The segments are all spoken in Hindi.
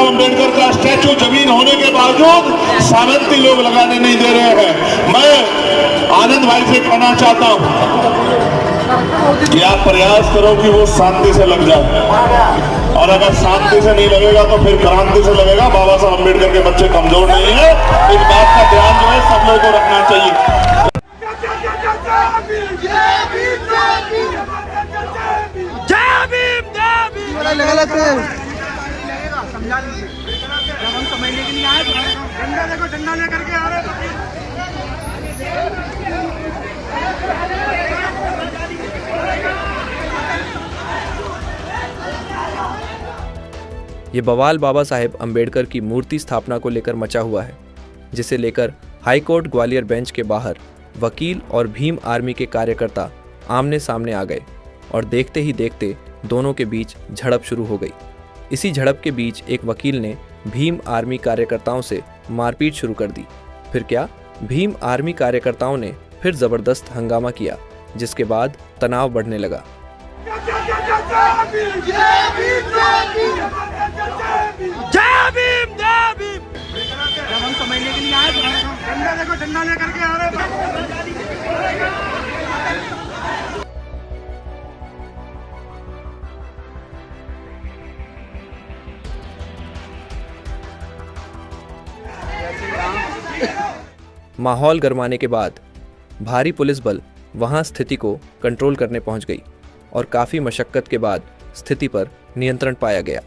भीमराव अंबेडकर का स्टैचू जमीन होने के बावजूद सामंती लोग लगाने नहीं दे रहे हैं। मैं आनंद भाई से कहना चाहता हूं कि आप प्रयास करो कि वो शांति से लग जाए, और अगर शांति से नहीं लगेगा तो फिर क्रांति से लगेगा। बाबा साहब अंबेडकर के बच्चे कमजोर नहीं है, इस बात का ध्यान जो है सब लोगों को रखना चाहिए। ये बवाल बाबा साहेब अंबेडकर की मूर्ति स्थापना को लेकर मचा हुआ है, जिसे लेकर हाईकोर्ट ग्वालियर बेंच के बाहर वकील और भीम आर्मी के कार्यकर्ता आमने सामने आ गए और देखते ही देखते दोनों के बीच झड़प शुरू हो गई। इसी झड़प के बीच एक वकील ने भीम आर्मी कार्यकर्ताओं से मारपीट शुरू कर दी। फिर क्या, भीम आर्मी कार्यकर्ताओं ने फिर जबरदस्त हंगामा किया, जिसके बाद तनाव बढ़ने लगा। माहौल गरमाने के बाद भारी पुलिस बल वहां स्थिति को कंट्रोल करने पहुंच गई और काफ़ी मशक्कत के बाद स्थिति पर नियंत्रण पाया गया।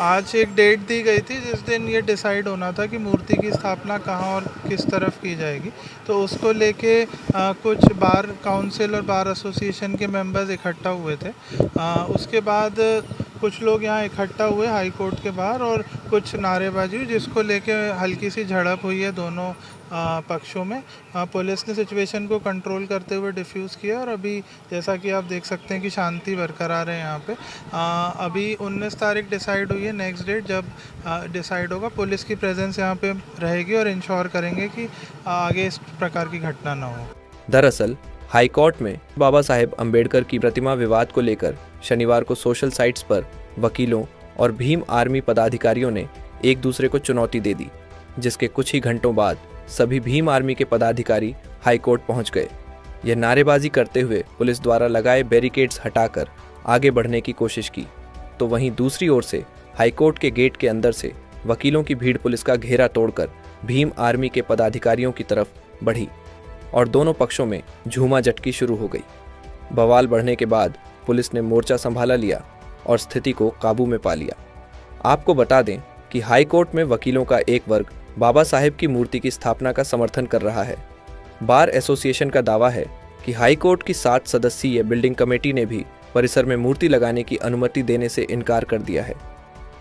आज एक डेट दी गई थी जिस दिन ये डिसाइड होना था कि मूर्ति की स्थापना कहाँ और किस तरफ की जाएगी, तो उसको लेके कुछ बार काउंसिल और बार एसोसिएशन के मेंबर्स इकट्ठा हुए थे। उसके बाद कुछ लोग यहाँ इकट्ठा हुए हाई कोर्ट के बाहर और कुछ नारेबाजी हुई, जिसको लेके हल्की सी झड़प हुई है दोनों पक्षों में। पुलिस ने सिचुएशन को कंट्रोल करते हुए डिफ्यूज़ किया और अभी जैसा कि आप देख सकते हैं कि शांति बरकरार है यहाँ पे। अभी 19 तारीख डिसाइड हुई है, नेक्स्ट डेट जब डिसाइड होगा पुलिस की प्रेजेंस यहाँ पे रहेगी और इंश्योर करेंगे कि आगे इस प्रकार की घटना ना हो। दरअसल हाई कोर्ट में बाबा साहेब अंबेडकर की प्रतिमा विवाद को लेकर शनिवार को सोशल साइट्स पर वकीलों और भीम आर्मी पदाधिकारियों ने एक दूसरे को चुनौती दे दी, जिसके कुछ ही घंटों बाद सभी भीम आर्मी के पदाधिकारी हाई कोर्ट पहुंच गए। यह नारेबाजी करते हुए पुलिस द्वारा लगाए बैरिकेड्स हटाकर आगे बढ़ने की कोशिश की, तो वहीं दूसरी ओर से हाई कोर्ट के गेट के अंदर से वकीलों की भीड़ पुलिस का घेरा तोड़कर भीम आर्मी के पदाधिकारियों की तरफ बढ़ी और दोनों पक्षों में झूमा जटकी शुरू हो गई। बवाल बढ़ने के बाद पुलिस ने मोर्चा संभाला लिया और स्थिति को काबू में पा लिया। आपको बता दें कि हाई कोर्ट में वकीलों का एक वर्ग बाबा साहेब की मूर्ति की स्थापना का समर्थन कर रहा है। बार एसोसिएशन का दावा है कि हाई कोर्ट की 7 सदस्यीय बिल्डिंग कमेटी ने भी परिसर में मूर्ति लगाने की अनुमति देने से इनकार कर दिया है।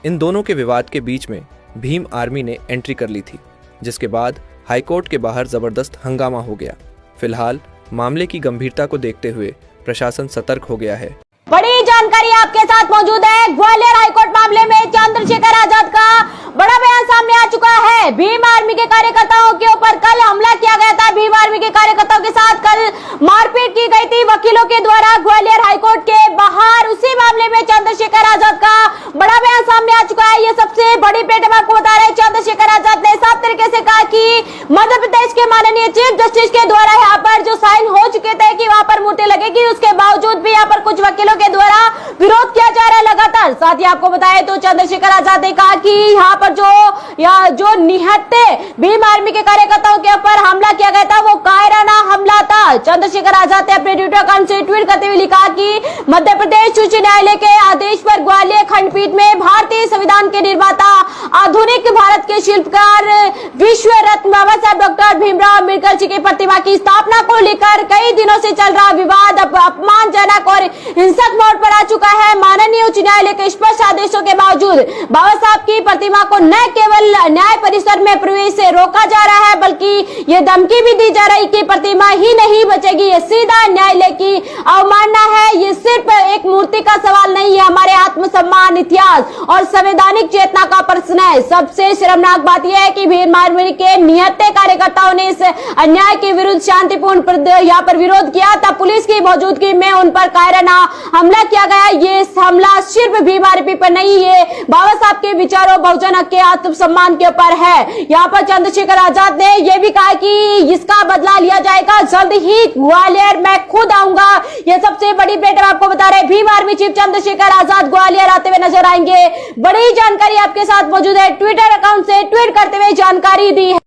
इन दोनों के विवाद के बीच में भीम आर्मी ने एंट्री कर ली थी, जिसके बाद हाई कोर्ट के बाहर जबरदस्त हंगामा हो गया। फिलहाल मामले की गंभीरता को देखते हुए प्रशासन सतर्क हो गया है। बड़ी जानकारी आपके साथ मौजूद है। ग्वालियर हाईकोर्ट मामले में चंद्रशेखर आजाद का बड़ा बयान सामने आ चुका है। भीम आर्मी के कार्यकर्ताओं के ऊपर कल हमला किया गया था। भीम आर्मी के कार्यकर्ताओं के साथ कल मारपीट की गई थी वकीलों के द्वारा ग्वालियर हाईकोर्ट के बाहर। उसी मामले में चंद्रशेखर आजाद का बड़ा बयान सामने आ चुका है। ये सबसे बड़ी अपडेट हम आपको बता रहे हैं। चंद्रशेखर आजाद ने साफ तरीके से कहा कि मध्य प्रदेश के माननीय चीफ जस्टिस के द्वारा यहाँ पर जो साइन हो चुके थे कि वहां पर मूर्ति लगेगी, उसके बावजूद भी यहाँ पर कुछ वकीलों के द्वारा विरोध किया जा रहा है लगातार। साथ ही आपको बताएं तो चंद्रशेखर आजाद ने कहा कि यहाँ पर जो निहत्थे भीम आर्मी के कार्यकर्ताओं के ऊपर हमला किया गया था वो कायराना हमला था। चंद्रशेखर आजाद ने अपने ट्विटर अकाउंट से ट्वीट करते हुए लिखा कि मध्य प्रदेश उच्च न्यायालय के आदेश पर ग्वालियर खंडपीठ में भारतीय संविधान के निर्माता, आधुनिक भारत के शिल्पकार, विश्व रत्न बाबा साहब डॉक्टर भीमराव अम्बेडकर जी की प्रतिमा की स्थापना को लेकर कई दिनों से चल रहा विवाद अब अपमानजनक और हिंसक मोड़ पर आ चुका है। माननीय उच्च न्यायालय के स्पष्ट आदेशों के बावजूद बाबा साहब की प्रतिमा को न केवल न्याय परिसर में प्रवेश से रोका जा रहा है, बल्कि ये धमकी भी दी जा रही कि प्रतिमा ही नहीं बचेगी। ये सीधा न्यायालय की अवमानना है। ये सिर्फ एक मूर्ति का सवाल नहीं है, हमारे आत्मसम्मान, इतिहास और संवैधानिक चेतना का प्रश्न है। सबसे शर्मनाक बात यह है कि भीम आर्मी के निहत्थे कार्यकर्ताओं ने इस अन्याय के विरुद्ध शांतिपूर्ण यहाँ पर विरोध किया, तब पुलिस की मौजूदगी में उन पर कायराना हमला किया गया। ये हमला सिर्फ भीम आर्मी पर नहीं, ये बाबा साहब के विचारों, बहुजन हक के आत्मसम्मान के ऊपर है। यहाँ पर चंद्रशेखर आजाद ने यह भी कहा कि इसका बदला लिया जाएगा, जल्द ही ग्वालियर मैं खुद आऊंगा। ये सबसे बड़ी अपडेट आपको बता रहे भीम आर्मी चीफ चंद्रशेखर आजाद ग्वालियर आते हुए नजर आएंगे। बड़ी जानकारी आपके साथ मौजूद है, ट्विटर अकाउंट से ट्वीट करते हुए जानकारी दी है।